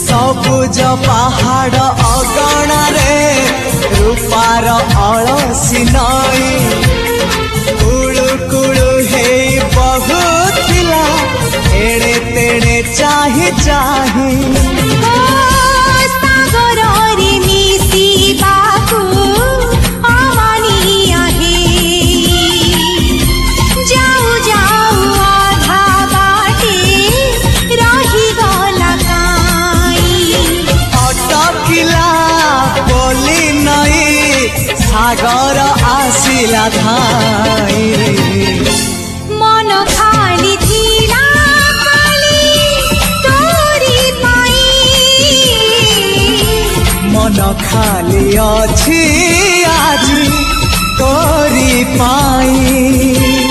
सबुज पहाड़ अगणारे रूपार अलसी नई कुळु कुळु हे बहुथिला एड़े तेड़े चाही चाही सागर आसिला धाई मन खाली थिला खाली तोरी पाई मन खाली अछि आज तोरी पाई।